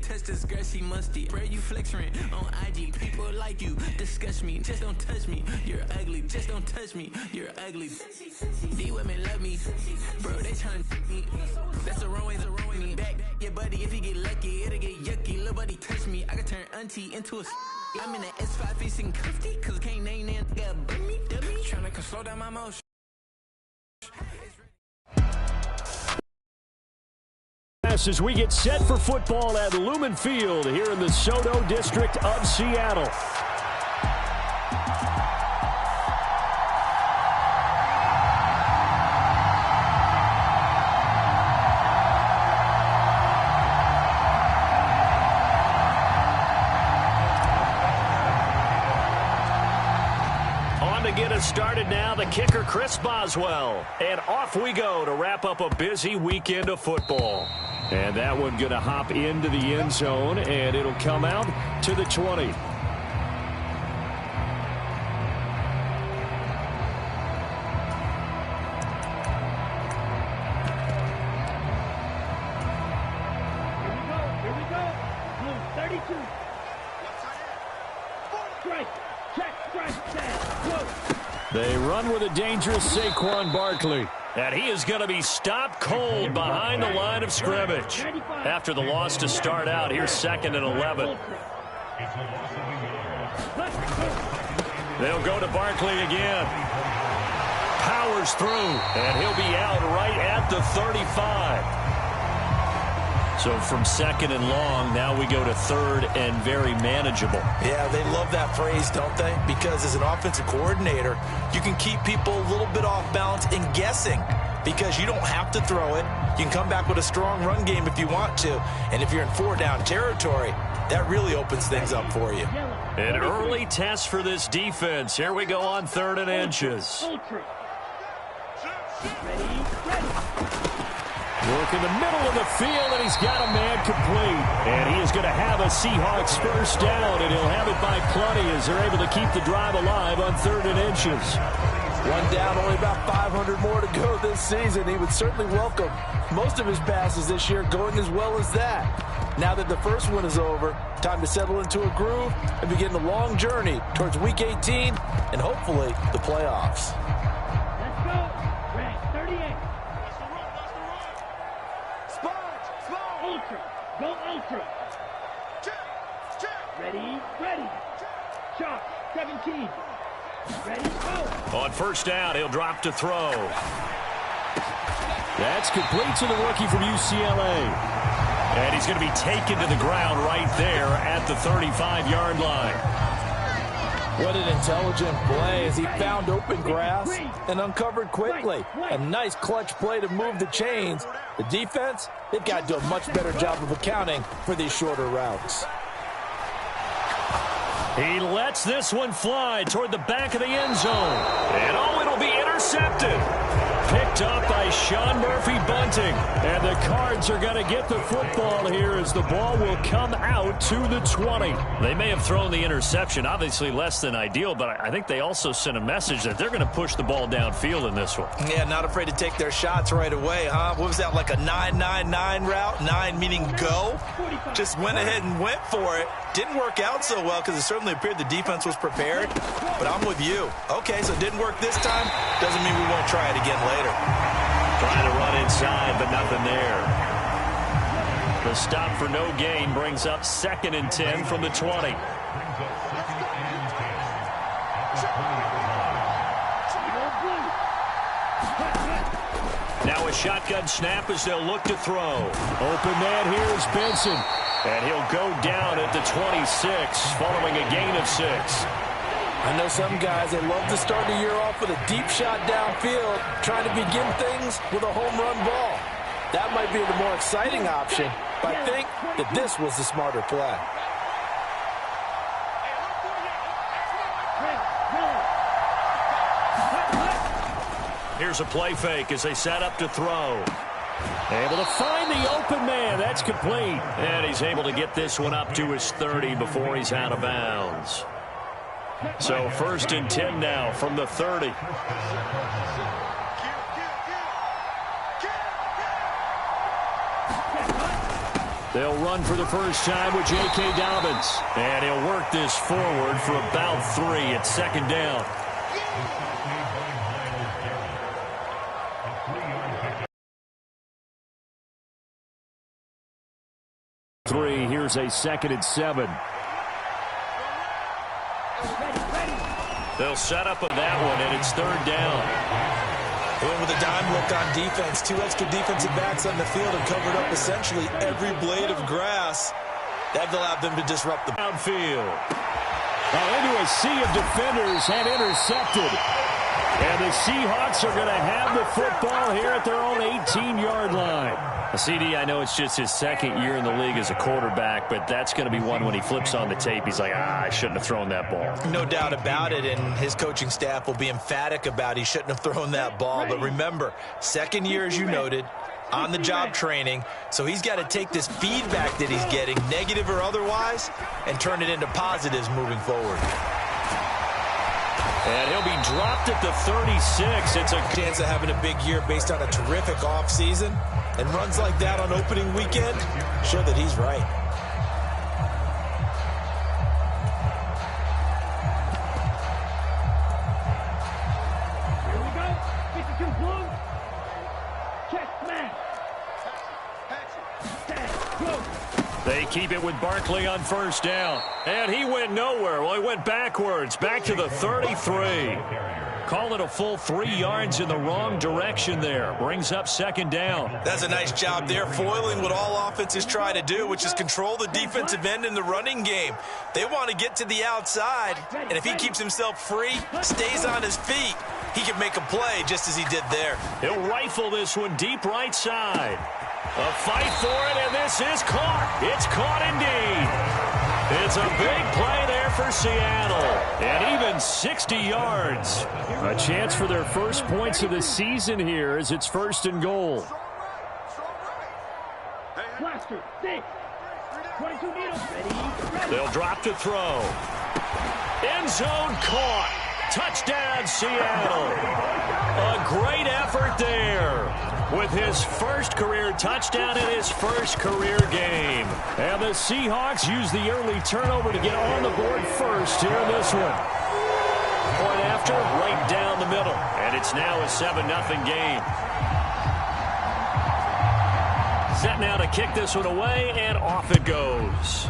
can't touch this girl, she musty. Bro, you flexing on IG. People like you disgust me. Just don't touch me. You're ugly. Just don't touch me. You're ugly. These women love me. Bro, they trying to me. That's the wrong way to me. Back your buddy. If he get lucky, it'll get yucky. Little buddy touch me. I can turn auntie into a. I'm in the S5 facing cuffy. Cause can't name that nigga but me. Trying to slow down my motion. As we get set for football at Lumen Field here in the Soto district of Seattle. Get us started now, the kicker Chris Boswell, and off we go to wrap up a busy weekend of football. And that one going to hop into the end zone, and it'll come out to the 20. Here we go. Blue 32. Strike. Check. Strike. Down. They run with a dangerous Saquon Barkley. And he is going to be stopped cold behind the line of scrimmage. After the loss to start out, here's 2nd and 11. They'll go to Barkley again. Powers through, and he'll be out right at the 35. So from 2nd and long, now we go to 3rd and very manageable. Yeah, they love that phrase, don't they? Because as an offensive coordinator, you can keep people a little bit off balance and guessing because you don't have to throw it. You can come back with a strong run game if you want to. And if you're in 4-down territory, that really opens things up for you. An early test for this defense. Here we go on 3rd and inches. Work in the middle of the field, and he's got a man complete. And he is going to have a Seahawks first down, and he'll have it by plenty as they're able to keep the drive alive on 3rd and inches. One down, only about 500 more to go this season. He would certainly welcome most of his passes this year going as well as that. Now that the first one is over, time to settle into a groove and begin the long journey towards Week 18 and hopefully the playoffs. Let's go. Rank 38. Ultra. Go ultra. Ready. Shot. 17. Ready, go. On first down, he'll drop to throw. That's complete to the rookie from UCLA. And he's going to be taken to the ground right there at the 35-yard line. What an intelligent play as he found open grass and uncovered quickly. A nice clutch play to move the chains. The defense, they've got to do a much better job of accounting for these shorter routes. He lets this one fly toward the back of the end zone. And it'll be intercepted. Picked up by Sean Murphy-Bunting. And the Cards are going to get the football here as the ball will come out to the 20. They may have thrown the interception, obviously less than ideal, but I think they also sent a message that they're going to push the ball downfield in this one. Yeah, not afraid to take their shots right away, huh? What was that, like a 9-9-9 route? 9 meaning go? Just went ahead and went for it. Didn't work out so well because it certainly appeared the defense was prepared. But I'm with you. Okay, so it didn't work this time. Doesn't mean we won't try it again later. Trying to run inside, but nothing there. The stop for no gain brings up 2nd and 10 from the 20. Now a shotgun snap as they'll look to throw. Open man here is Benson. And he'll go down at the 26 following a gain of 6. I know some guys, they love to start the year off with a deep shot downfield, trying to begin things with a home run ball. That might be the more exciting option, but I think that this was the smarter play. Here's a play fake as they set up to throw. Able to find the open man. That's complete. And he's able to get this one up to his 30 before he's out of bounds. So 1st and 10 now from the 30. They'll run for the first time with J.K. Dobbins. And he'll work this forward for about 3 at second down. Here's a 2nd and 7. They'll set up on that one, and it's 3rd down. And with a dime look on defense, 2 extra defensive backs on the field have covered up essentially every blade of grass. That allowed them to disrupt the downfield. Into a sea of defenders and intercepted. And the Seahawks are going to have the football here at their own 18-yard line. CD, I know it's just his 2nd year in the league as a quarterback, but that's going to be one when he flips on the tape. He's like, I shouldn't have thrown that ball. No doubt about it, and his coaching staff will be emphatic about he shouldn't have thrown that ball. But remember, 2nd year, as you noted, on-the-job training, so he's got to take this feedback that he's getting, negative or otherwise, and turn it into positives moving forward. And he'll be dropped at the 36. It's a chance of having a big year based on a terrific offseason. And runs like that on opening weekend show that he's right. Here we go. 52 blue. Check smash. They keep it with Barkley on 1st down. And he went nowhere. Well, he went backwards, back to the 33. Call it a full 3 yards in the wrong direction there. Brings up 2nd down. That's a nice job there, foiling what all offenses try to do, which is control the defensive end in the running game. They want to get to the outside, and if he keeps himself free, stays on his feet, he can make a play just as he did there. He'll rifle this one deep right side. A fight for it, and this is caught. It's caught indeed. It's a big play there for Seattle. And even 60 yards. A chance for their first points of the season here as it's 1st and goal. Blaster, 6. 22 needles. Ready. They'll drop to throw. End zone caught. Touchdown, Seattle. A great effort there with his first career touchdown in his first career game. And the Seahawks use the early turnover to get on the board first here in this one. Point after, right down the middle. And it's now a 7-0 game. Set now to kick this one away, and off it goes.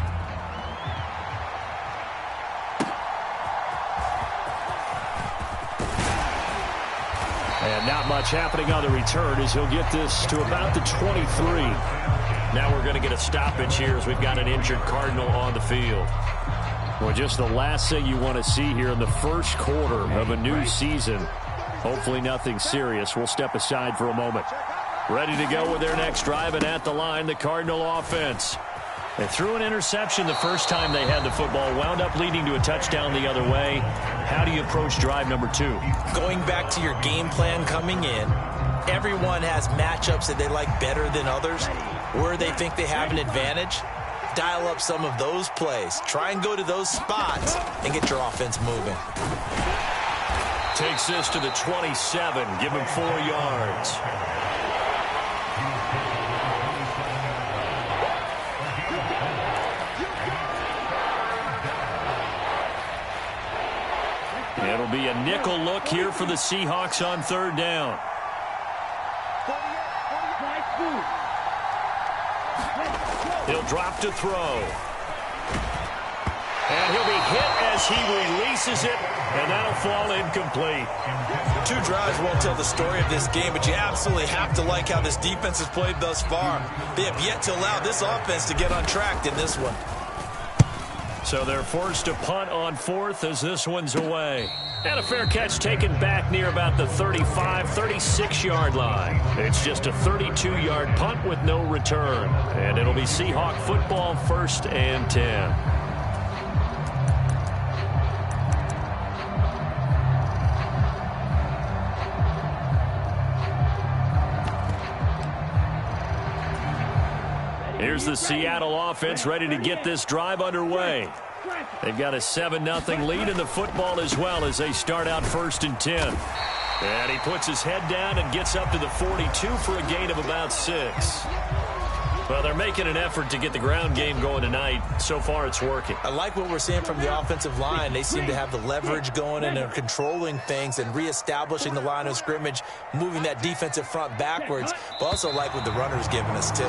And not much happening on the return as he'll get this to about the 23. Now we're going to get a stoppage here as we've got an injured Cardinal on the field. Well, just the last thing you want to see here in the first quarter of a new season. Hopefully nothing serious. We'll step aside for a moment. Ready to go with their next drive, and at the line, the Cardinal offense. They threw an interception the first time they had the football, wound up leading to a touchdown the other way. How do you approach drive number 2? Going back to your game plan coming in, everyone has matchups that they like better than others, where they think they have an advantage. Dial up some of those plays. Try and go to those spots and get your offense moving. Takes this to the 27, give him 4 yards. It'll be a nickel look here for the Seahawks on 3rd down. He'll drop to throw. And he'll be hit as he releases it, and that'll fall incomplete. 2 drives won't tell the story of this game, but you absolutely have to like how this defense has played thus far. They have yet to allow this offense to get on track in this one. So they're forced to punt on 4th as this one's away. And a fair catch taken back near about the 35, 36-yard line. It's just a 32-yard punt with no return. And it'll be Seahawk football, 1st and 10. Here's the Seattle offense ready to get this drive underway. They've got a 7-0 lead in the football as well as they start out 1st and 10. And he puts his head down and gets up to the 42 for a gain of about 6. Well, they're making an effort to get the ground game going tonight. So far, it's working. I like what we're seeing from the offensive line. They seem to have the leverage going and they're controlling things and reestablishing the line of scrimmage, moving that defensive front backwards. But also like what the runner's giving us, too.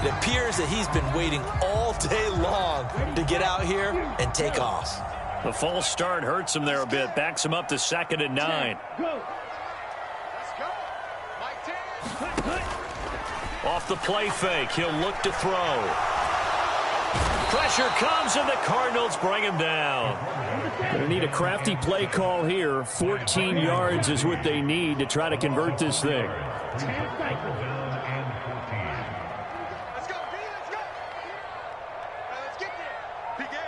It appears that he's been waiting all day long to get out here and take off. The false start hurts him there a bit. Backs him up to 2nd and 9. Off the play fake, he'll look to throw. Pressure comes, and the Cardinals bring him down. Going to need a crafty play call here. 14 yards is what they need to try to convert this thing. Let's go, let's get there. Begin.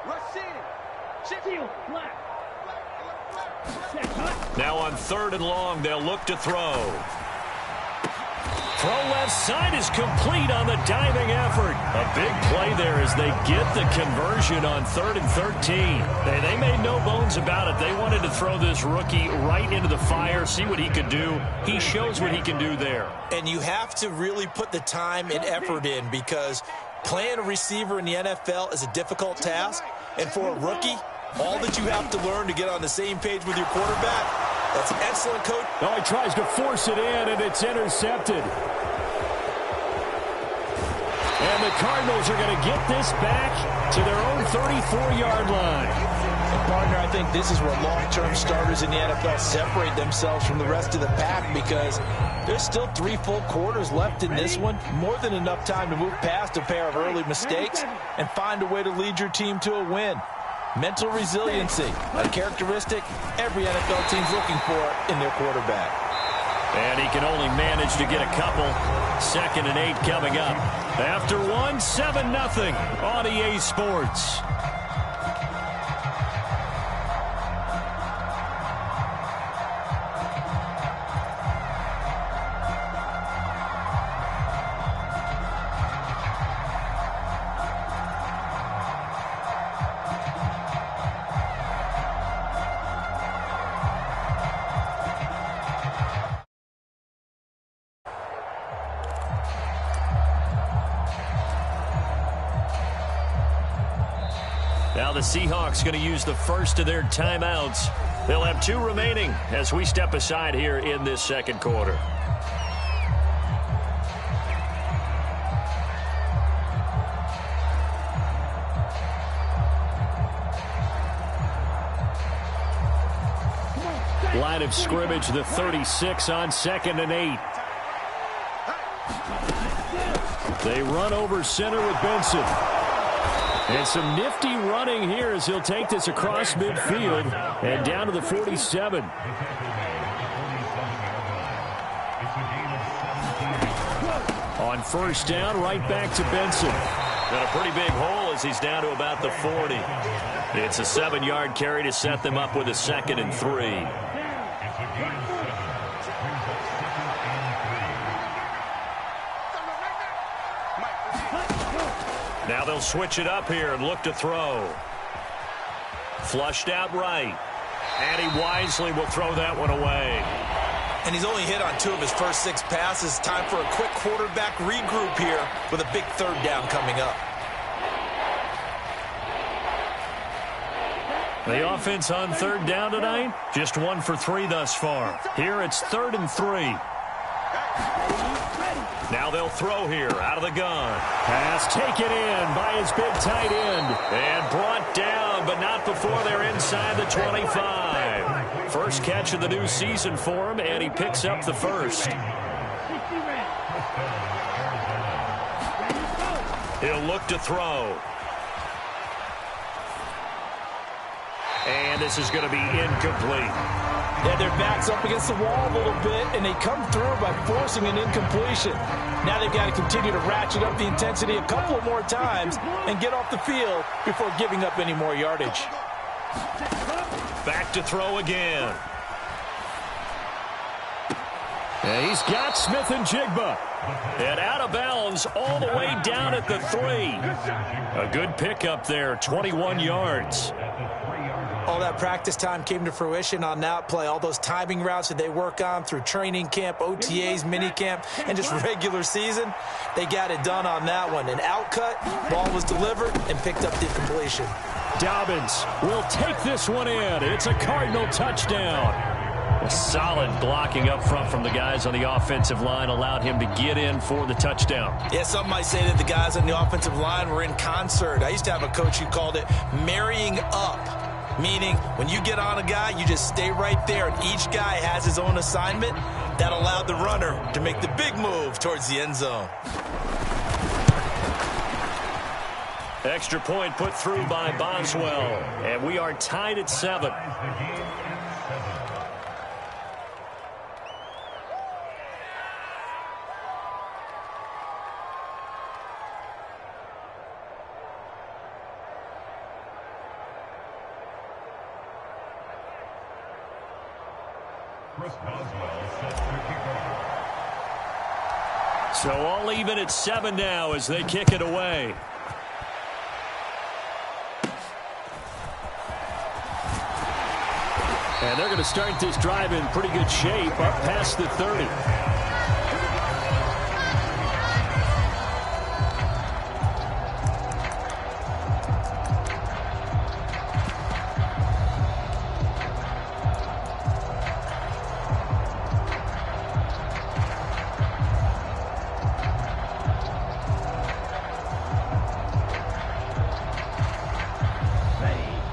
Rush in. Shield, flat. Now on 3rd and long, they'll look to throw. Throw left side is complete on the diving effort. A big play there as they get the conversion on 3rd and 13. They made no bones about it. They wanted to throw this rookie right into the fire, see what he could do. He shows what he can do there. And you have to really put the time and effort in because playing a receiver in the NFL is a difficult task. And for a rookie, all that you have to learn to get on the same page with your quarterback, that's excellent, coach. Oh, he tries to force it in, and it's intercepted. And the Cardinals are going to get this back to their own 34-yard line. And partner, I think this is where long-term starters in the NFL separate themselves from the rest of the pack because there's still 3 full quarters left in this one. More than enough time to move past a pair of early mistakes and find a way to lead your team to a win. Mental resiliency, a characteristic every NFL team's looking for in their quarterback. And he can only manage to get a couple. 2nd and 8 coming up. After 1, 7-0 on EA Sports. Now the Seahawks going to use the first of their timeouts. They'll have 2 remaining as we step aside here in this 2nd quarter. Line of scrimmage, the 36 on 2nd and 8. They run over center with Benson. And some nifty running here as he'll take this across midfield and down to the 47. On 1st down, right back to Benson. Got a pretty big hole as he's down to about the 40. It's a 7-yard carry to set them up with a 2nd and 3. Now they'll switch it up here and look to throw. Flushed out right. And he wisely will throw that one away. And he's only hit on 2 of his first 6 passes. Time for a quick quarterback regroup here with a big 3rd down coming up. The offense on 3rd down tonight, just 1 for 3 thus far. Here it's 3rd and 3. Now they'll throw here out of the gun. Pass taken in by his big tight end. And brought down, but not before they're inside the 25. First catch of the new season for him, and he picks up the 1st. He'll look to throw. And this is going to be incomplete. Yeah, their back's up against the wall a little bit, and they come through by forcing an incompletion. Now they've got to continue to ratchet up the intensity a couple of more times and get off the field before giving up any more yardage. Back to throw again. And he's got Smith and Jigba. And out of bounds all the way down at the 3. A good pickup there, 21 yards. All that practice time came to fruition on that play. All those timing routes that they work on through training camp, OTAs, minicamp, and just regular season, they got it done on that one. An outcut, ball was delivered, and picked up the completion. Dobbins will take this one in. It's a Cardinal touchdown. A solid blocking up front from the guys on the offensive line allowed him to get in for the touchdown. Yeah, some might say that the guys on the offensive line were in concert. I used to have a coach who called it marrying up, meaning when you get on a guy, you just stay right there, and each guy has his own assignment. That allowed the runner to make the big move towards the end zone. Extra point put through by Boswell, and we are tied at 7. So all even at 7 now as they kick it away. And they're going to start this drive in pretty good shape up past the 30.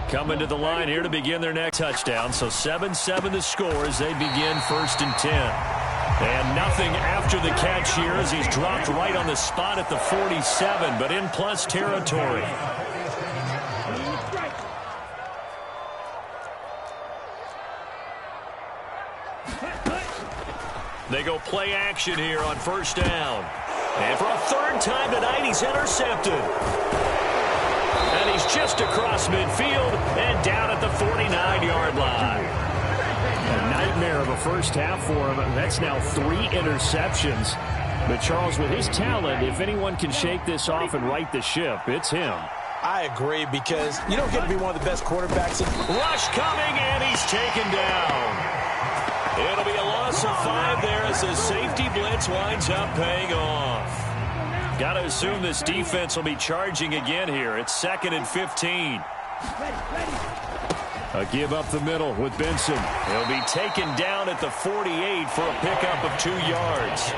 Coming to the line here to begin their next touchdown. So 7-7 the score as they begin 1st and 10. And nothing after the catch here as he's dropped right on the spot at the 47, but in plus territory. They go play action here on 1st down. And for a 3rd time tonight, he's intercepted. And he's just across midfield and down at the 49-yard line. A nightmare of a first half for him. That's now 3 interceptions. But, Charles, with his talent, if anyone can shake this off and right the ship, it's him. I agree, because you don't get to be one of the best quarterbacks. Rush coming, and he's taken down. It'll be a loss of 5 there as the safety blitz winds up paying off. Got to assume this defense will be charging again here. It's 2nd and 15. A give up the middle with Benson. He'll be taken down at the 48 for a pickup of 2 yards.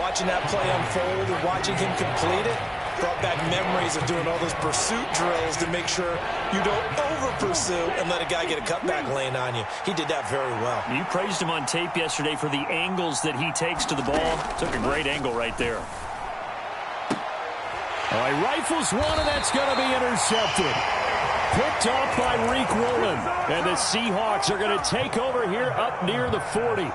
Watching that play unfold and watching him complete it brought back memories of doing all those pursuit drills to make sure you don't over-pursue and let a guy get a cutback lane on you. He did that very well. You praised him on tape yesterday for the angles that he takes to the ball. Took a great angle right there. All right, rifles one, and that's going to be intercepted. Picked off by Reek Woolen. And the Seahawks are going to take over here up near the 40.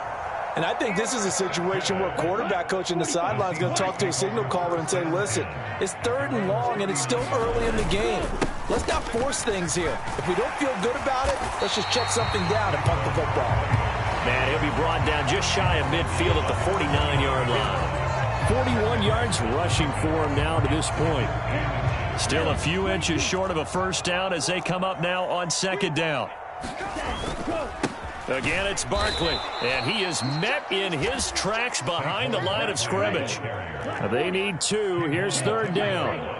And I think this is a situation where quarterback coach in the sideline is going to talk to a signal caller and say, listen, it's 3rd and long, and it's still early in the game. Let's not force things here. If we don't feel good about it, let's just check something down and punt the football. Man, he'll be brought down just shy of midfield at the 49-yard line. 41 yards rushing for him now to this point. Still a few inches short of a 1st down as they come up now on 2nd down. Again, it's Barkley, and he is met in his tracks behind the line of scrimmage. They need 2. Here's 3rd down.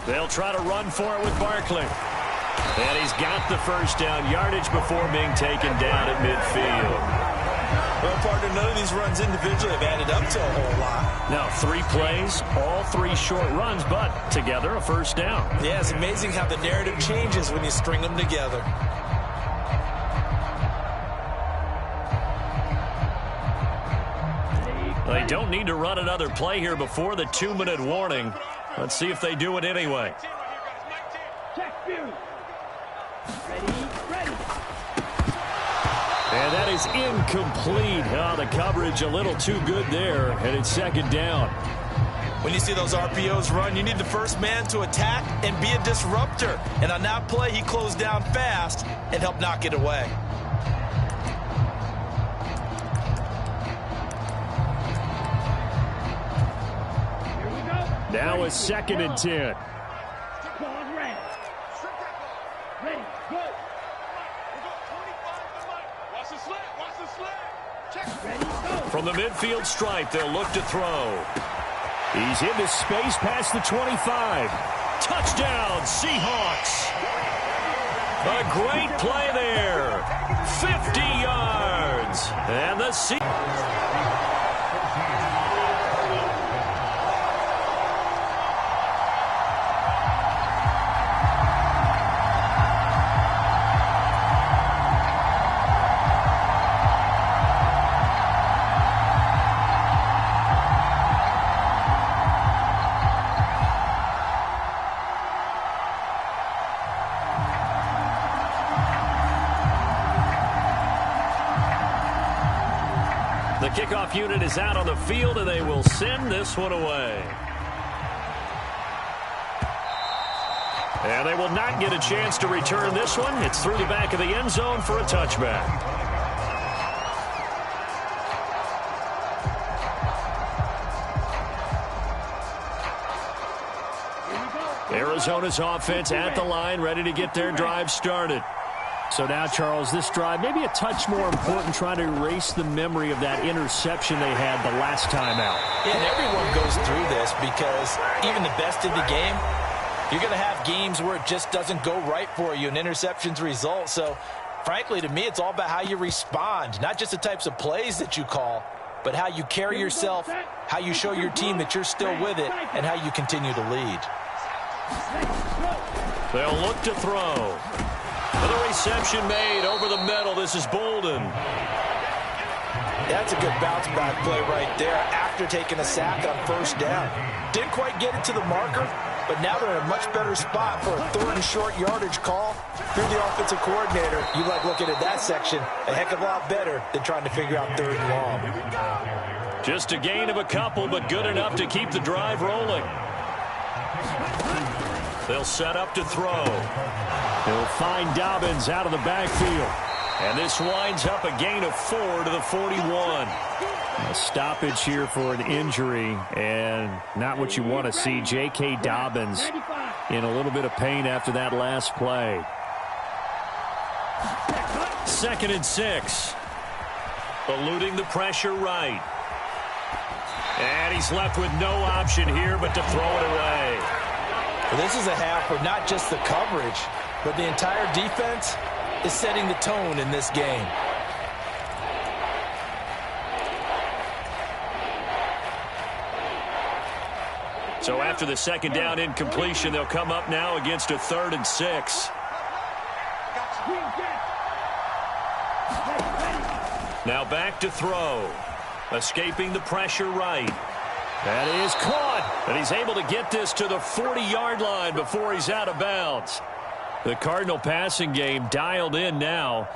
They'll try to run for it with Barkley. And he's got the 1st down yardage before being taken down at midfield. Well, partner, none of these runs individually have added up to a whole lot. Now, 3 plays, all 3 short runs, but together a 1st down. Yeah, it's amazing how the narrative changes when you string them together. They don't need to run another play here before the 2-minute warning. Let's see if they do it anyway. And that is incomplete. Oh, the coverage a little too good there, and it's 2nd down. When you see those RPOs run, you need the first man to attack and be a disruptor. And on that play, he closed down fast and helped knock it away. Now a 2nd and 10. Ready, go. From the midfield stripe, they'll look to throw. He's into space past the 25. Touchdown, Seahawks. A great play there. 50 yards. And the Seahawks. The kickoff unit is out on the field, and they will send this one away. And they will not get a chance to return this one. It's through the back of the end zone for a touchback. Arizona's offense at the line, ready to get their drive started. So now, Charles, this drive maybe a touch more important, trying to erase the memory of that interception they had the last time out. Yeah, and everyone goes through this because even the best in the game, you're going to have games where it just doesn't go right for you and interceptions result. So, frankly, to me, it's all about how you respond, not just the types of plays that you call, but how you carry yourself, how you show your team that you're still with it, and how you continue to lead. They'll look to throw. With a reception made over the middle, this is Bolden. That's a good bounce back play right there after taking a sack on first down. Didn't quite get it to the marker, but now they're in a much better spot for a 3rd and short yardage call. If you're the offensive coordinator, you like looking at that section a heck of a lot better than trying to figure out 3rd and long. Just a gain of a couple, but good enough to keep the drive rolling. They'll set up to throw. He'll find Dobbins out of the backfield. And this winds up a gain of 4 to the 41. A stoppage here for an injury, and not what you want to see. J.K. Dobbins in a little bit of pain after that last play. 2nd and 6. Eluding the pressure right. And he's left with no option here but to throw it away. Well, this is a half where not just the coverage, but the entire defense is setting the tone in this game. So after the 2nd down incompletion, they'll come up now against a 3rd and 6. Now back to throw. Escaping the pressure right. That is caught. And he's able to get this to the 40-yard line before he's out of bounds. The Cardinal passing game dialed in now.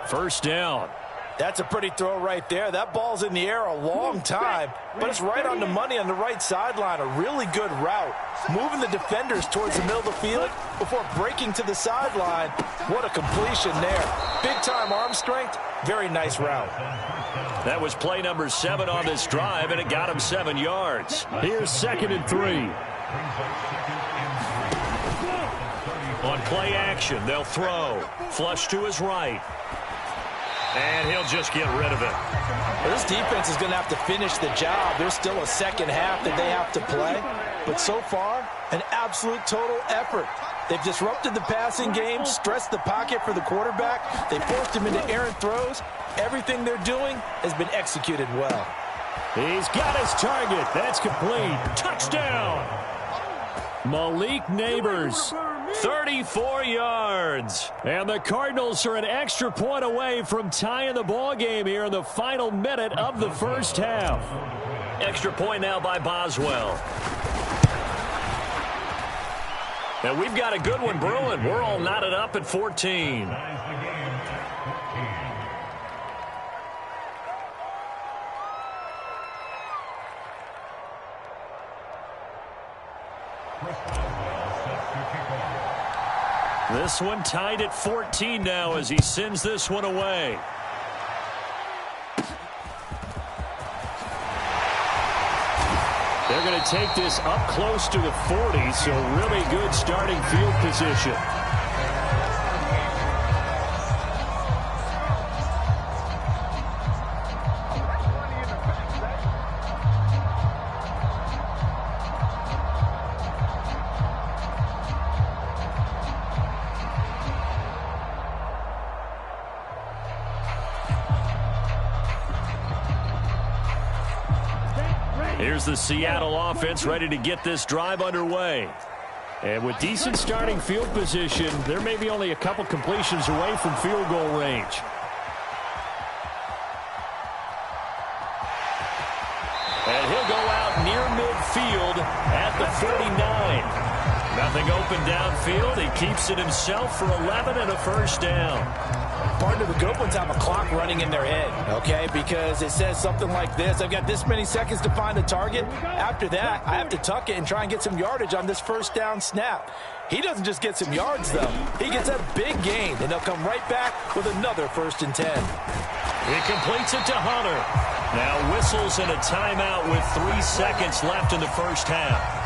1st down. That's a pretty throw right there. That ball's in the air a long time, but it's right on the money on the right sideline. A really good route. Moving the defenders towards the middle of the field before breaking to the sideline. What a completion there. Big-time arm strength. Very nice route. That was play number 7 on this drive, and it got him 7 yards. Here's 2nd and 3. On play action, they'll throw. Flush to his right. And he'll just get rid of it. Well, this defense is going to have to finish the job. There's still a 2nd half that they have to play. But so far, an absolute total effort. They've disrupted the passing game, stressed the pocket for the quarterback. They forced him into errant throws. Everything they're doing has been executed well. He's got his target. That's complete. Touchdown. Malik Neighbors. 34 yards. And the Cardinals are an extra point away from tying the ball game here in the final minute of the 1st half. Extra point now by Boswell. And we've got a good one brewing. We're all knotted up at 14. This one tied at 14 now as he sends this one away. They're going to take this up close to the 40, so really good starting field position. Here's the Seattle offense ready to get this drive underway. And with decent starting field position, there may be only a couple completions away from field goal range. And he'll go out near midfield at the 49. Nothing open downfield. He keeps it himself for 11 and a first down. Part of the good ones have a clock running in their head, okay? Because it says something like this. I've got this many seconds to find a target. After that, I have to tuck it and try and get some yardage on this first down snap. He doesn't just get some yards, though. He gets a big gain, and they'll come right back with another 1st and 10. He completes it to Hunter. Now whistles and a timeout with 3 seconds left in the first half.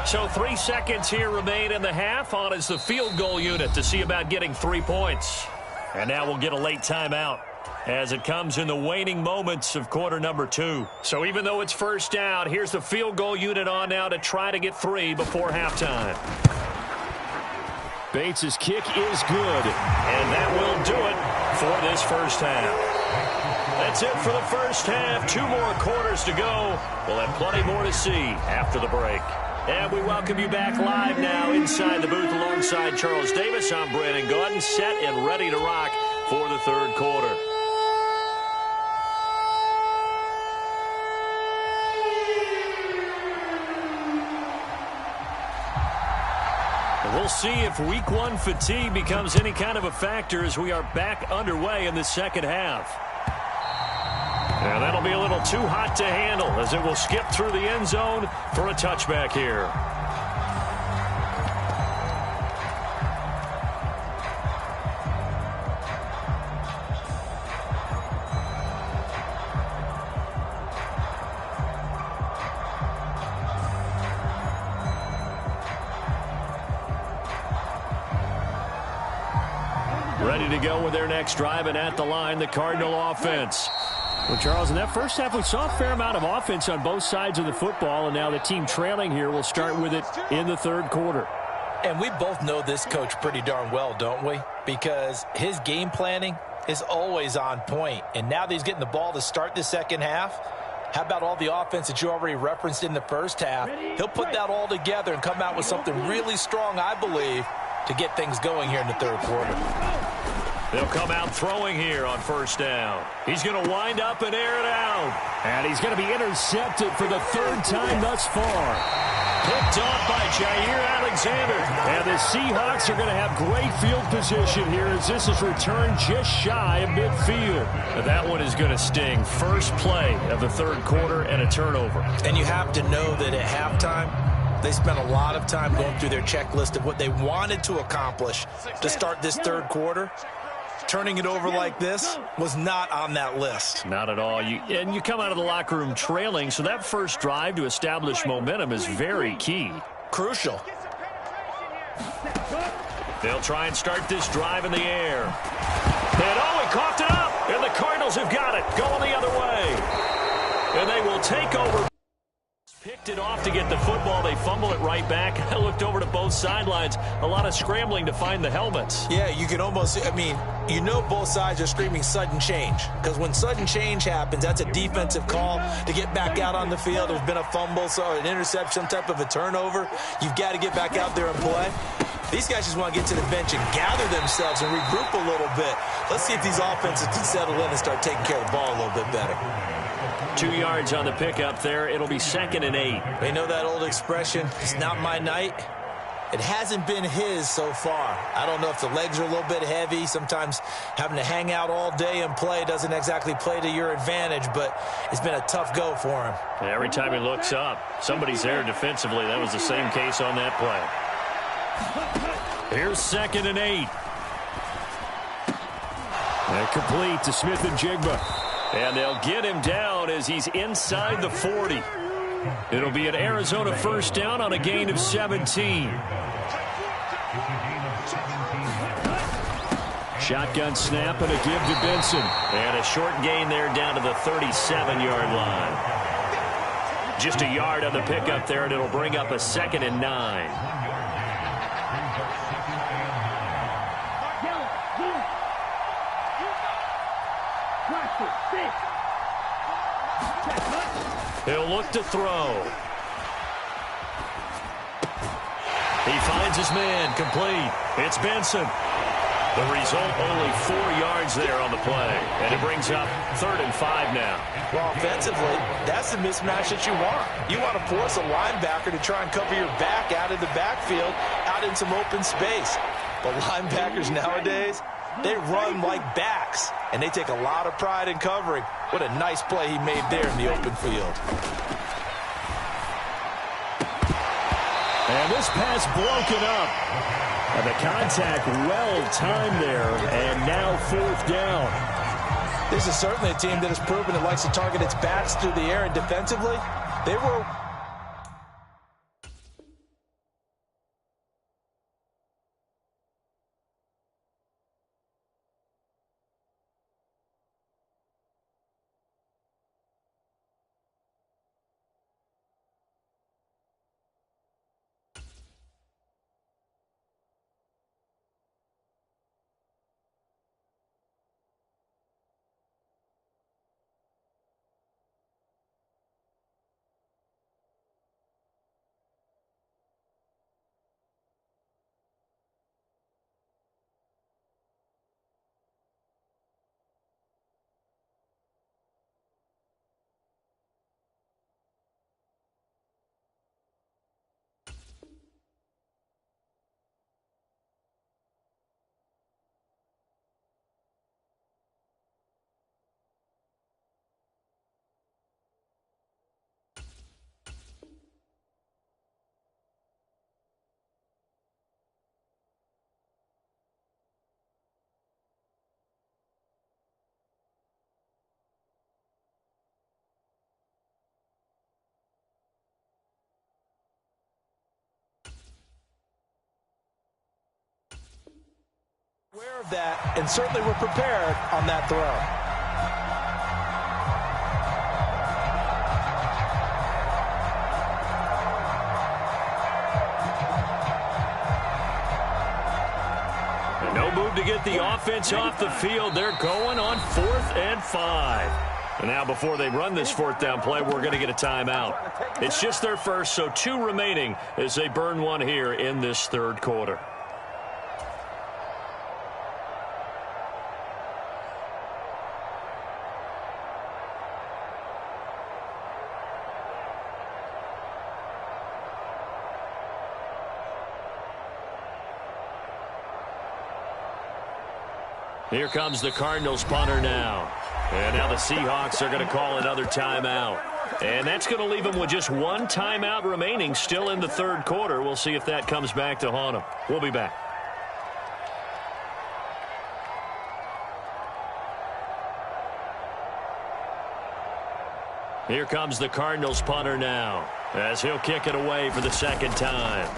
So 3 seconds here remain in the half. On is the field goal unit to see about getting 3 points. And now we'll get a late timeout as it comes in the waning moments of quarter number 2. So even though it's first down, here's the field goal unit on now to try to get 3 before halftime. Bates' kick is good, and that will do it for this first half. That's it for the first half. 2 more quarters to go. We'll have plenty more to see after the break. And we welcome you back live now inside the booth alongside Charles Davis. I'm Brandon Gaudin, set and ready to rock for the third quarter. And we'll see if week 1 fatigue becomes any kind of a factor as we are back underway in the second half. And that'll be a little too hot to handle as it will skip through the end zone for a touchback here. Ready to go with their next drive, and at the line, the Cardinal offense. Well, Charles, in that first half, we saw a fair amount of offense on both sides of the football, and now the team trailing here will start with it in the third quarter. And we both know this coach pretty darn well, don't we? Because his game planning is always on point. And now that he's getting the ball to start the second half, how about all the offense that you already referenced in the first half? He'll put that all together and come out with something really strong, I believe, to get things going here in the third quarter. They'll come out throwing here on first down. He's going to wind up and air it out. And he's going to be intercepted for the 3rd time thus far. Picked off by Jair Alexander. And the Seahawks are going to have great field position here as this is returned just shy of midfield. And that one is going to sting. First play of the third quarter and a turnover. And you have to know that at halftime, they spent a lot of time going through their checklist of what they wanted to accomplish to start this third quarter. Turning it over like this was not on that list. Not at all. And you come out of the locker room trailing, so that first drive to establish momentum is very key. Crucial. They'll try and start this drive in the air. And he coughed it up. And the Cardinals have got it. Going the other way. And they will take over. Picked it off to get the football. They fumble it right back. I looked over to both sidelines. A lot of scrambling to find the helmets. Yeah, you can almost, you know both sides are screaming sudden change. Because when sudden change happens, that's a defensive call to get back out on the field. There's been a fumble, so an interception, some type of a turnover. You've got to get back out there and play. These guys just want to get to the bench and gather themselves and regroup a little bit. Let's see if these offenses can settle in and start taking care of the ball a little bit better. 2 yards on the pickup there. It'll be 2nd and 8. They know that old expression, it's not my night. It hasn't been his so far. I don't know if the legs are a little bit heavy. Sometimes having to hang out all day and play doesn't exactly play to your advantage, but it's been a tough go for him. Every time he looks up, somebody's there defensively. That was the same case on that play. Here's 2nd and 8. And complete to Smith and Jigba. And they'll get him down as he's inside the 40. It'll be an Arizona first down on a gain of 17. Shotgun snap and a give to Benson. And a short gain there down to the 37-yard line. Just a yard on the pickup there, and it'll bring up a 2nd and 9. He'll look to throw. He finds his man, complete. It's Benson. The result, only 4 yards there on the play. And it brings up 3rd and 5 now. Well, offensively, that's the mismatch that you want. You want to force a linebacker to try and cover your back out of the backfield, out in some open space. But linebackers nowadays, they run like backs, and they take a lot of pride in covering. What a nice play he made there in the open field. And this pass broken up. And the contact well-timed there, and now 4th down. This is certainly a team that has proven it likes to target its backs through the air, and defensively, they were... aware of that, and certainly were prepared on that throw. And no move to get the offense off the field. They're going on 4th and 5. And now before they run this 4th down play, we're going to get a timeout. It's just their first, so 2 remaining as they burn one here in this 3rd quarter. Here comes the Cardinals punter now. And now the Seahawks are going to call another timeout. And that's going to leave them with just 1 timeout remaining still in the 3rd quarter. We'll see if that comes back to haunt them. We'll be back. Here comes the Cardinals punter now as he'll kick it away for the 2nd time.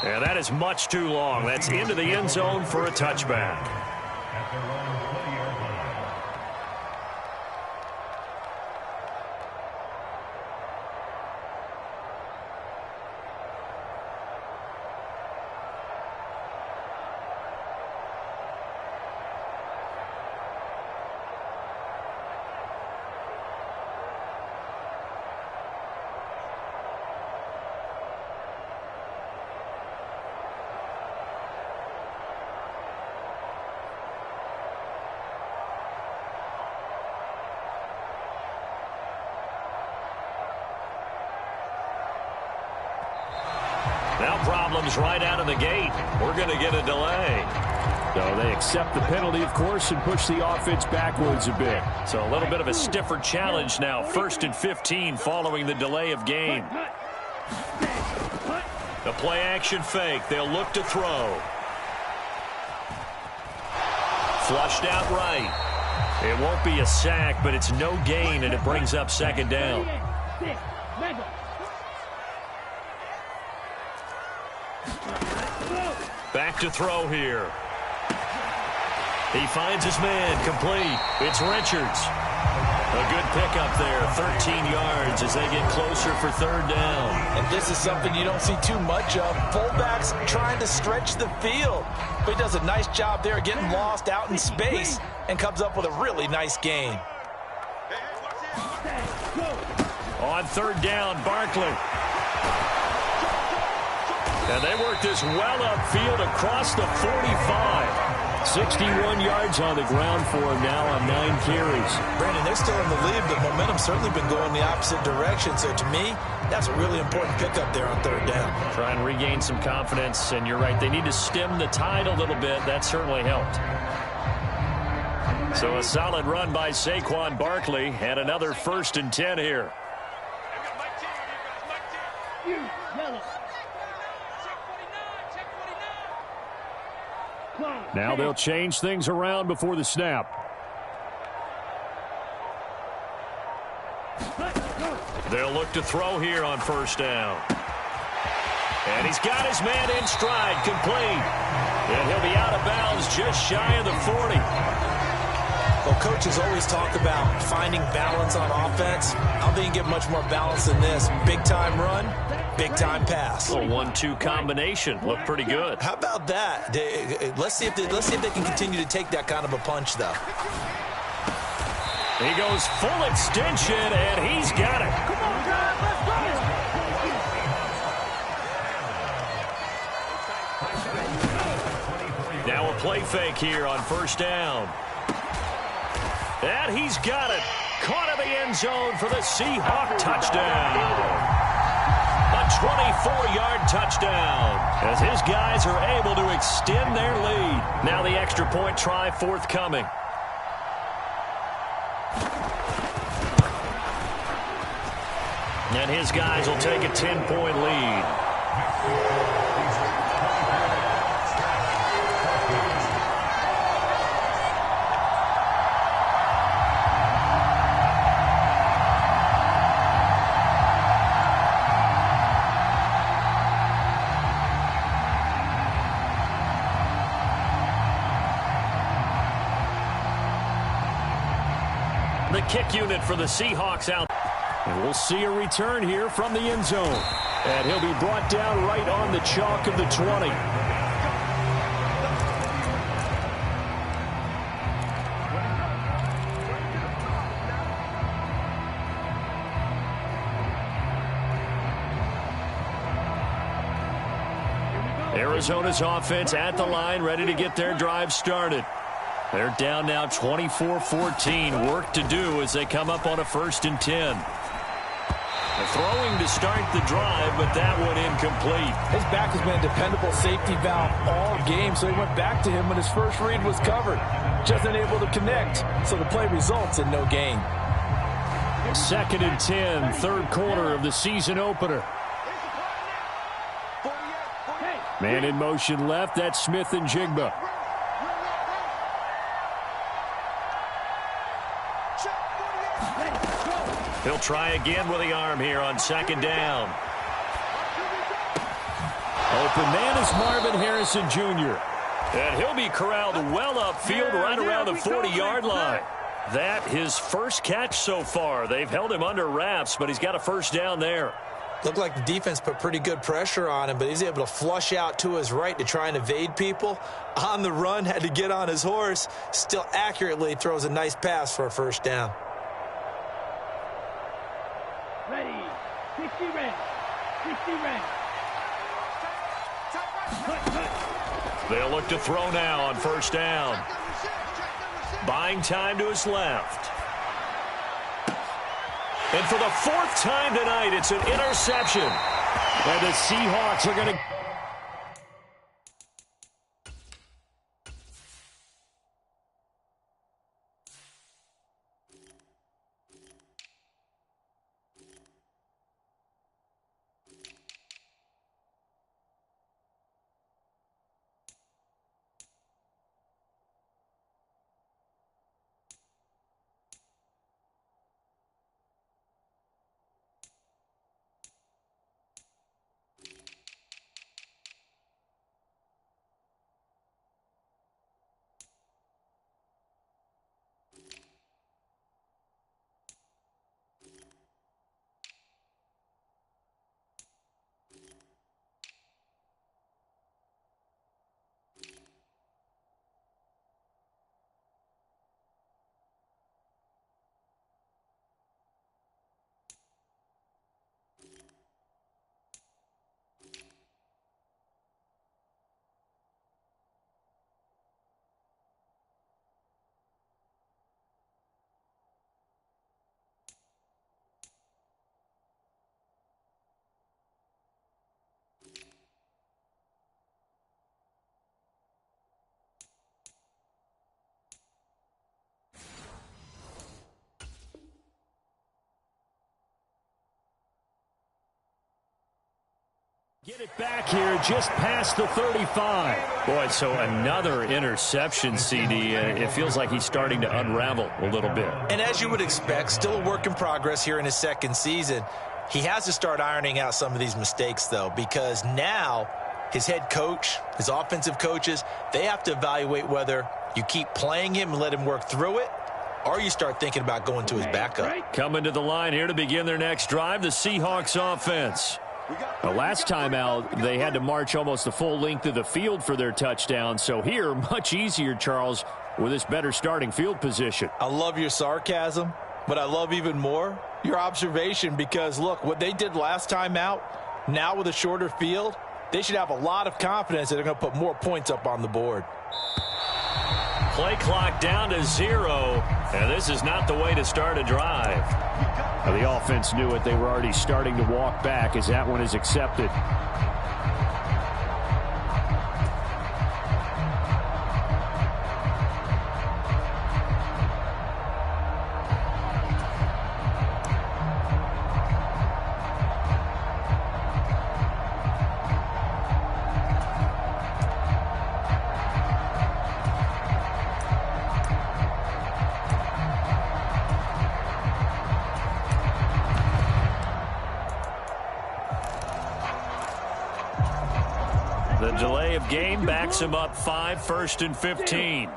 And that is much too long. That's into the end zone for a touchback. problems right out of the gate. We're going to get a delay. So they accept the penalty, of course, and push the offense backwards a bit. So a little bit of a stiffer challenge now. 1st and 15 following the delay of game. The play action fake. They'll look to throw. Flushed out right. It won't be a sack, but it's no gain, and it brings up 2nd down. Back to throw here. He finds his man, complete. It's Richards. A good pickup there, 13 yards as they get closer for 3rd down. And this is something you don't see too much of. Fullbacks trying to stretch the field. But he does a nice job there getting lost out in space and comes up with a really nice gain. On 3rd down, Barkley. And they work this well upfield across the 45. 61 yards on the ground for him now on 9 carries. Brandon, they're still in the lead, but momentum's certainly been going the opposite direction. So to me, that's a really important pickup there on 3rd down. Try and regain some confidence, and you're right. They need to stem the tide a little bit. That certainly helped. So a solid run by Saquon Barkley, and another 1st and 10 here. Now they'll change things around before the snap. They'll look to throw here on 1st down. And he's got his man in stride, complete. And he'll be out of bounds just shy of the 40. Well, coaches always talk about finding balance on offense. I don't think you get much more balance than this. Big-time run, big-time pass. A 1-2 combination. Looked pretty good. How about that? Let's see if they can continue to take that kind of a punch, though. He goes full extension, and he's got it. Come on, guys, let's go. Now a play fake here on 1st down. And he's got it. Caught in the end zone for the Seahawk touchdown. A 24-yard touchdown as his guys are able to extend their lead. Now the extra point try forthcoming. And his guys will take a 10-point lead. The kick unit for the Seahawks out. And we'll see a return here from the end zone. And he'll be brought down right on the chalk of the 20. Arizona's offense at the line, ready to get their drive started. They're down now 24-14. Work to do as they come up on a 1st and 10. They're throwing to start the drive, but that one incomplete. His back has been a dependable safety valve all game, so he went back to him when his first read was covered. Just unable to connect, so the play results in no gain. 2nd and 10, 3rd quarter of the season opener. Man in motion left, that's Smith and Jigba. He'll try again with the arm here on 2nd down. Open man is Marvin Harrison Jr. And he'll be corralled well upfield right around the 40-yard line. That his first catch so far. They've held him under wraps, but he's got a 1st down there. Looked like the defense put pretty good pressure on him, but he's able to flush out to his right to try and evade people. On the run, had to get on his horse. Still accurately throws a nice pass for a 1st down. Ready. 60 red. 60 red. They'll look to throw now on 1st down. Buying time to his left. And for the 4th time tonight, it's an interception. And the Seahawks are going to Get it back here just past the 35. Boy, so another interception, CD. It feels like he's starting to unravel a little bit. And as you would expect, still a work in progress here in his second season. He has to start ironing out some of these mistakes, though, because now his head coach, his offensive coaches, they have to evaluate whether you keep playing him and let him work through it, or you start thinking about going to his backup. Coming to the line here to begin their next drive, the Seahawks offense. The last time out, they had to march almost the full length of the field for their touchdown. So here, much easier, Charles, with this better starting field position. I love your sarcasm, but I love even more your observation because, look, what they did last time out, now with a shorter field, they should have a lot of confidence that they're going to put more points up on the board. Play clock down to 0, and this is not the way to start a drive. Now, the offense knew it. They were already starting to walk back as that one is accepted. The delay of game backs him up 5, 1st and 15.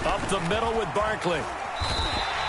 Up the middle with Barkley.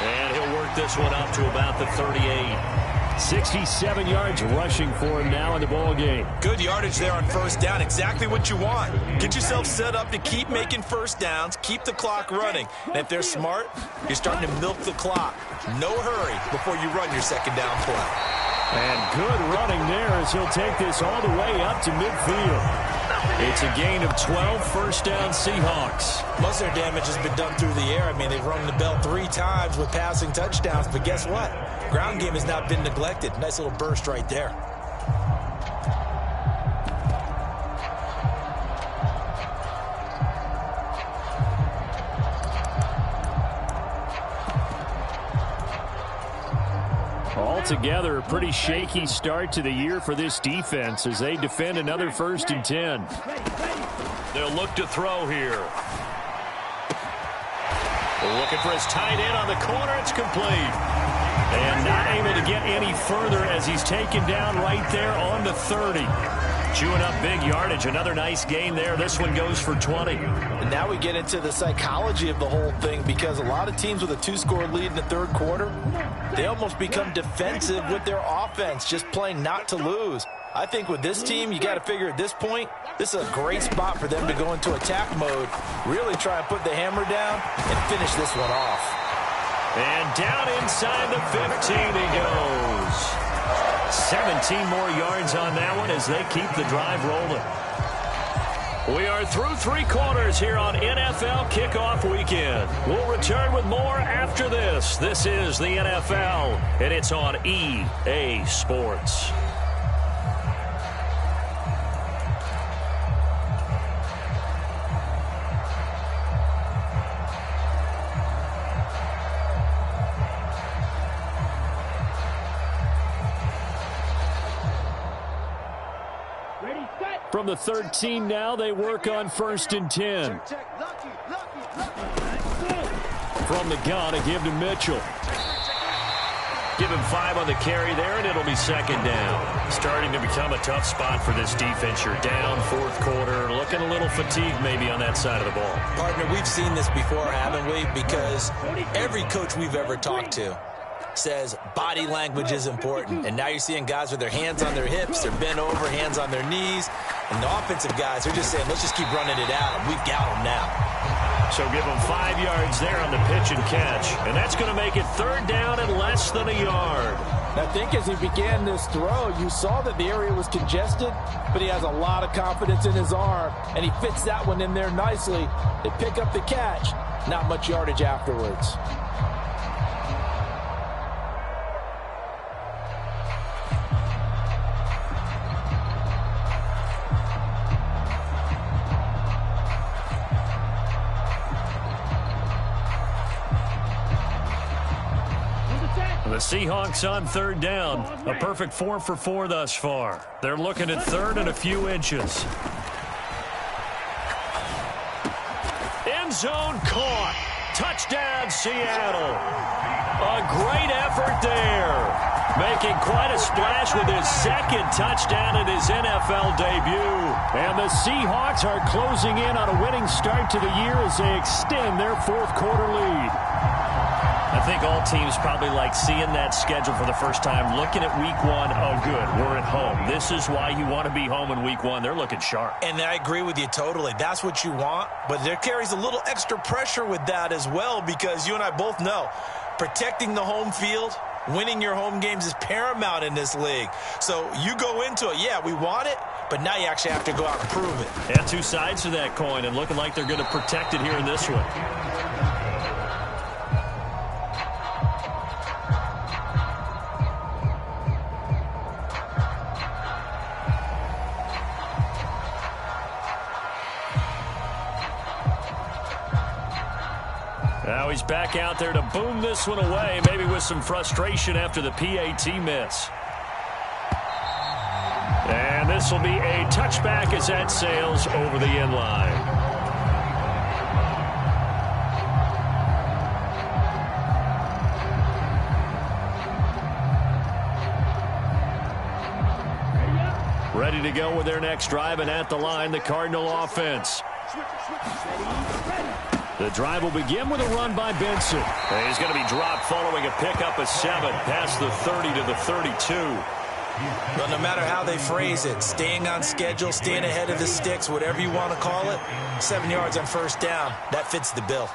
And he'll work this one up to about the 38. 67 yards rushing for him now in the ball game. Good yardage there on first down. Exactly what you want. Get yourself set up to keep making first downs, keep the clock running. And if they're smart, you're starting to milk the clock. No hurry before you run your second down play. And good running there as he'll take this all the way up to midfield. It's a gain of 12, first down Seahawks. Most of their damage has been done through the air. I mean, they've rung the bell 3 times with passing touchdowns, but guess what? Ground game has not been neglected. Nice little burst right there. Altogether, a pretty shaky start to the year for this defense as they defend another 1st and 10. They'll look to throw here. Looking for his tight end on the corner. It's complete. And not able to get any further as he's taken down right there on the 30. Chewing up big yardage. Another nice gain there. This one goes for 20. And now we get into the psychology of the whole thing because a lot of teams with a 2-score lead in the third quarter, they almost become defensive with their offense, just playing not to lose. I think with this team, you got to figure at this point, this is a great spot for them to go into attack mode, really try and put the hammer down and finish this one off. And down inside the 15 he goes. 17 more yards on that one as they keep the drive rolling. We are through 3 quarters here on NFL Kickoff Weekend. We'll return with more after this. This is the NFL, and it's on EA Sports. From the 13 now, they work on 1st and 10. From the gun, a give to Mitchell. Give him 5 on the carry there, and it'll be 2nd down. Starting to become a tough spot for this defense. You're down 4th quarter, looking a little fatigued maybe on that side of the ball. Partner, we've seen this before, haven't we? Because every coach we've ever talked to says body language is important. And now you're seeing guys with their hands on their hips, they're bent over, hands on their knees. And the offensive guys, they're just saying, let's just keep running it out, and we've got them now. So give them 5 yards there on the pitch and catch. And that's going to make it 3rd down and less than a yard. I think as he began this throw, you saw that the area was congested, but he has a lot of confidence in his arm, and he fits that one in there nicely. They pick up the catch, not much yardage afterwards. The Seahawks on third down. A perfect 4 for 4 thus far. They're looking at third and a few inches. End zone caught. Touchdown, Seattle. A great effort there. Making quite a splash with his second touchdown in his NFL debut. And the Seahawks are closing in on a winning start to the year as they extend their fourth quarter lead. I think all teams probably like seeing that schedule for the first time, looking at week 1. Oh, good, we're at home. This is why you want to be home in week 1. They're looking sharp. And I agree with you totally. That's what you want. But there carries a little extra pressure with that as well, because you and I both know protecting the home field, winning your home games is paramount in this league. So you go into it, yeah, we want it, but now you actually have to go out and prove it. Yeah, two sides to that coin, and looking like they're going to protect it here in this one. Now he's back out there to boom this one away, maybe with some frustration after the PAT miss. And this will be a touchback as that sails over the end line. Ready to go with their next drive, and at the line, the Cardinal offense. The drive will begin with a run by Benson. And he's going to be dropped following a pickup of 7 past the 30 to the 32. Well, no matter how they phrase it, staying on schedule, staying ahead of the sticks, whatever you want to call it, 7 yards on first down, that fits the bill.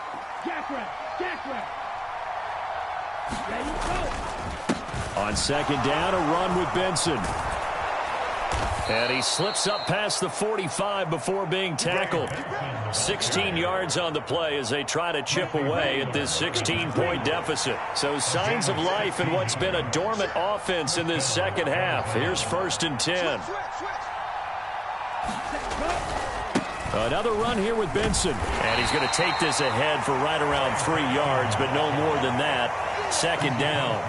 On second down, a run with Benson. And he slips up past the 45 before being tackled. 16 yards on the play as they try to chip away at this 16-point deficit. So signs of life in what's been a dormant offense in this second half. Here's 1st and 10. Another run here with Benson. And he's going to take this ahead for right around 3 yards, but no more than that. Second down.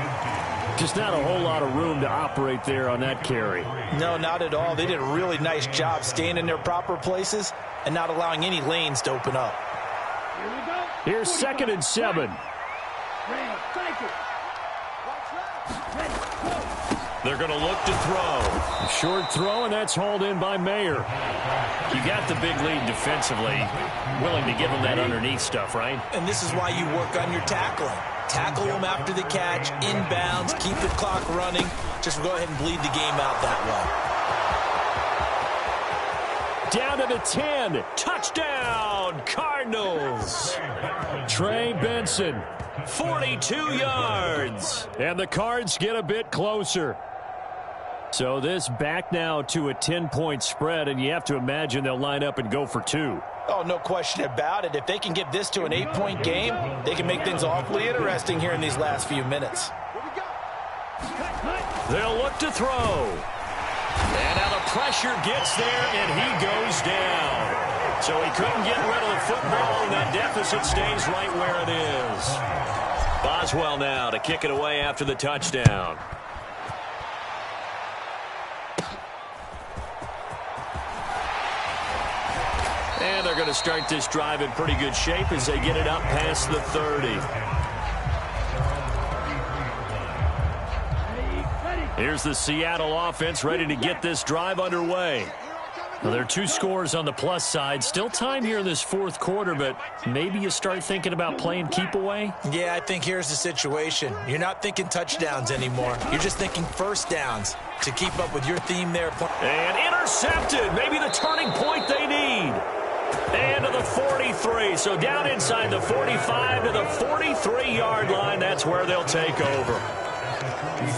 Just not a whole lot of room to operate there on that carry. No, not at all. They did a really nice job staying in their proper places and not allowing any lanes to open up. Here's 2nd and 7. They're going to look to throw. A short throw, and that's hauled in by Mayer. You got the big lead defensively. Willing to give them that underneath stuff, right? And this is why you work on your tackling. Tackle them after the catch, inbounds, keep the clock running. Just go ahead and bleed the game out that way. Down to the 10. Touchdown, Cardinals. Trey Benson, 42 yards. And the Cards get a bit closer. So this back now to a 10-point spread, and you have to imagine they'll line up and go for 2. Oh, no question about it. If they can get this to an 8-point game, they can make things awfully interesting here in these last few minutes. They'll look to throw. And now the pressure gets there, and he goes down. So he couldn't get rid of the football, and that deficit stays right where it is. Boswell now to kick it away after the touchdown. And they're going to start this drive in pretty good shape as they get it up past the 30. Here's the Seattle offense ready to get this drive underway. Now, there are 2 scores on the plus side. Still time here in this fourth quarter, but maybe you start thinking about playing keep away? Yeah, I think here's the situation. You're not thinking touchdowns anymore. You're just thinking first downs to keep up with your theme there. And intercepted. Maybe the turning point they need. And to the 43. So down inside the 45 to the 43-yard line. That's where they'll take over.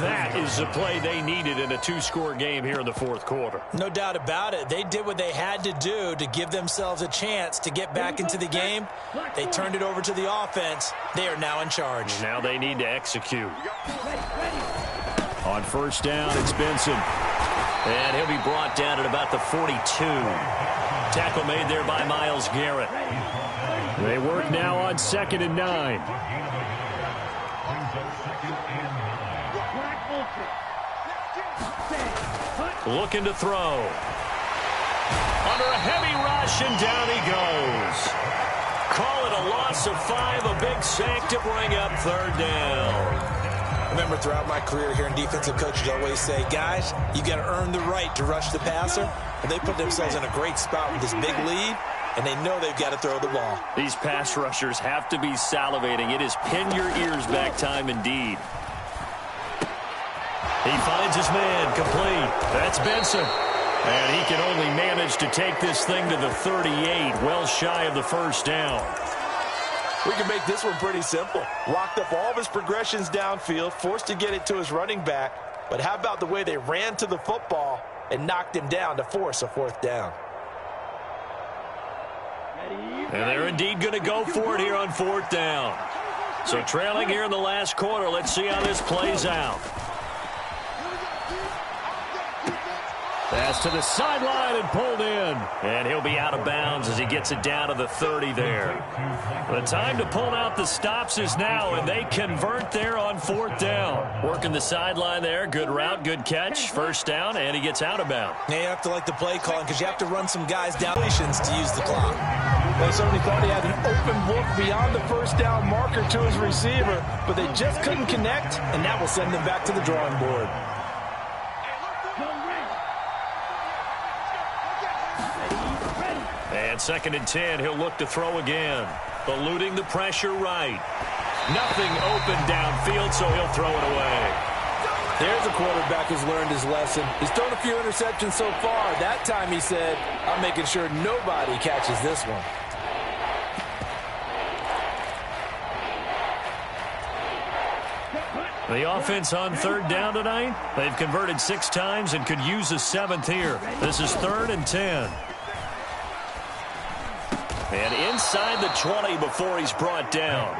That is the play they needed in a 2-score game here in the fourth quarter. No doubt about it. They did what they had to do to give themselves a chance to get back into the game. They turned it over to the offense. They are now in charge. Now they need to execute. On first down, it's Benson. And he'll be brought down at about the 42. Tackle made there by Myles Garrett. They work now on 2nd and 9. Looking to throw. Under a heavy rush, and down he goes. Call it a loss of 5, a big sack to bring up third down. Remember, throughout my career here in defensive coaches always say, guys, you got to earn the right to rush the passer. And they put themselves in a great spot with this big lead, and they know they've got to throw the ball. These pass rushers have to be salivating. It is pin your ears back time indeed. He finds his man, complete. That's Benson. And he can only manage to take this thing to the 38, well shy of the first down. We can make this one pretty simple. Locked up all of his progressions downfield, forced to get it to his running back. But how about the way they ran to the football and knocked him down to force a fourth down? And they're indeed going to go for it here on fourth down. So trailing here in the last quarter, let's see how this plays out. Pass to the sideline and pulled in. And he'll be out of bounds as he gets it down to the 30 there. The time to pull out the stops is now, and they convert there on fourth down. Working the sideline there. Good route, good catch. First down, and he gets out of bounds. Yeah, you have to like the play calling because you have to run some guys down to use the clock. They certainly thought he had an open look beyond the first down marker to his receiver, but they just couldn't connect, and that will send them back to the drawing board. And 2nd and 10, he'll look to throw again. Eluding the pressure right. Nothing open downfield, so he'll throw it away. There's a quarterback who's learned his lesson. He's thrown a few interceptions so far. That time he said, I'm making sure nobody catches this one. The offense on third down tonight, they've converted 6 times and could use a 7th here. This is 3rd and 10. And inside the 20 before he's brought down.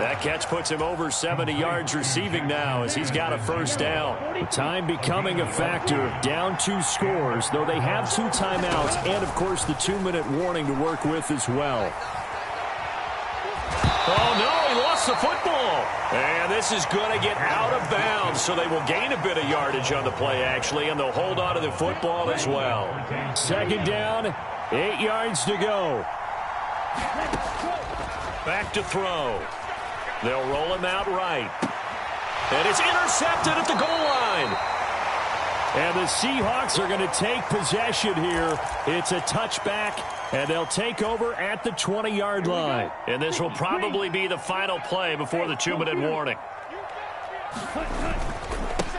That catch puts him over 70 yards receiving now as he's got a first down. Time becoming a factor. Down 2 scores, though they have 2 timeouts and, of course, the 2-minute warning to work with as well. Oh, no, he lost the football. And this is going to get out of bounds, so they will gain a bit of yardage on the play, actually, and they'll hold on to the football as well. 2nd down, 8 yards to go. Back to throw. They'll roll him out right. And it's intercepted at the goal line. And the Seahawks are going to take possession here. It's a touchback, and they'll take over at the 20-yard line. And this will probably be the final play before the 2-minute warning.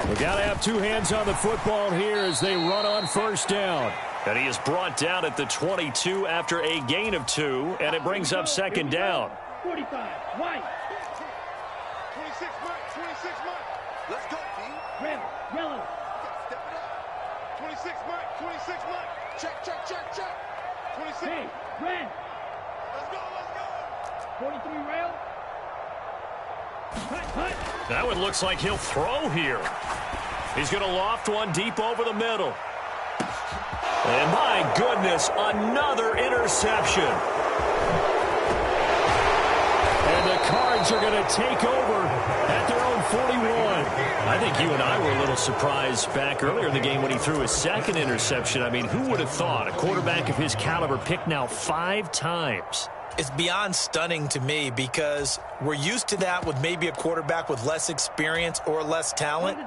We got to have 2 hands on the football here as they run on first down. And he is brought down at the 22 after a gain of 2, and it brings up 2nd down. 45, white. 26 mark. Let's go, B. Red, yellow. Step it up. 26 mark. Check. 26. Hey, red. Let's go. 43 rail. Cut. That one looks like he'll throw here. He's going to loft one deep over the middle. And my goodness, another interception. And the Cards are going to take over at their own 41. I think you and I were a little surprised back earlier in the game when he threw his 2nd interception. I mean, who would have thought a quarterback of his caliber picked now 5 times? It's beyond stunning to me because we're used to that with maybe a quarterback with less experience or less talent.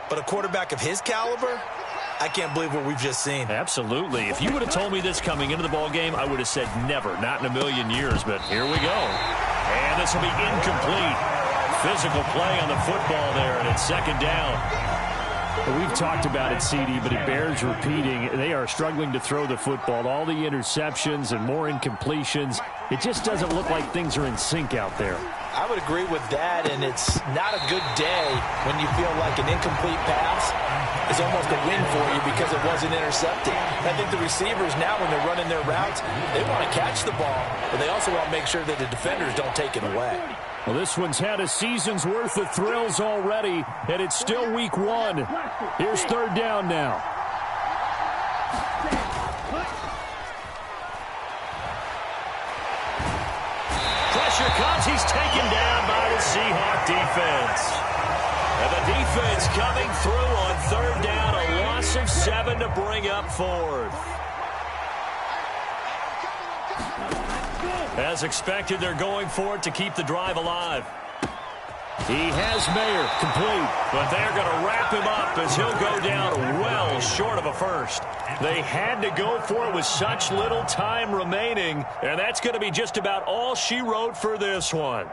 But a quarterback of his caliber, I can't believe what we've just seen. Absolutely. If you would have told me this coming into the ballgame, I would have said never, not in a million years. But here we go. And this will be incomplete. Physical play on the football there, and it's 2nd down. We've talked about it, CD, but it bears repeating. They are struggling to throw the football. All the interceptions and more incompletions. It just doesn't look like things are in sync out there. I would agree with that, and it's not a good day when you feel like an incomplete pass is almost a win for you because it wasn't intercepted. I think the receivers now, when they're running their routes, they want to catch the ball, but they also want to make sure that the defenders don't take it away. Well, this one's had a season's worth of thrills already, and it's still week 1. Here's 3rd down now. Pressure comes. He's taken down by the Seahawk defense. And the defense coming through on third down, a loss of 7 to bring up fourth. As expected, they're going for it to keep the drive alive. He has Mayer complete, but they're going to wrap him up as he'll go down well short of a first. They had to go for it with such little time remaining, and that's going to be just about all she wrote for this one.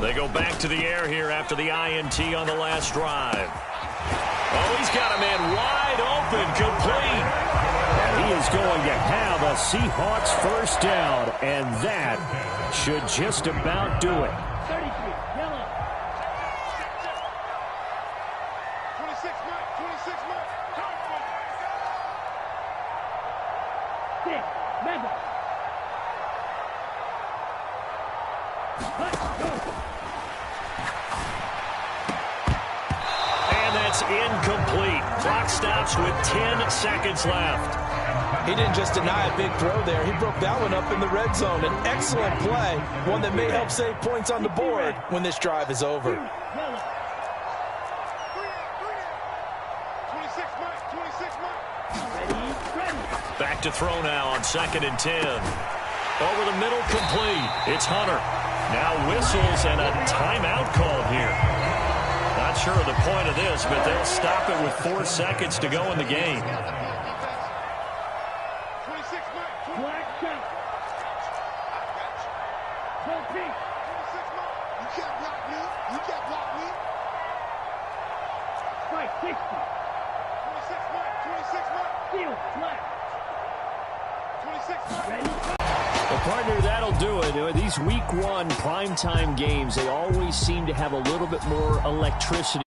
They go back to the air here after the INT on the last drive. Oh, he's got a man wide open, complete. And he is going to have a Seahawks first down, and that should just about do it. 33, yellow. 26 Mike, 26 Mike. 6, mega. And that's incomplete. Clock stops with 10 seconds left. He didn't just deny a big throw there. He broke that one up in the red zone. An excellent play, one that may help save points on the board when this drive is over. 26 Mike, 26 Mike. Back to throw now on 2nd and 10. Over the middle, complete. It's Hunter. Now whistles and a timeout called here. Not sure of the point of this, but they'll stop it with 4 seconds to go in the game. 26 Mike, Black shot. Go pink. 26 Mike. You can't block me. You can't block me. Strike 60. 26 Mike, 26 Mike. Steal, black. 26 Mike. Ready? Well, partner, that'll do it. These week 1 primetime games, they always seem to have a little bit more electricity.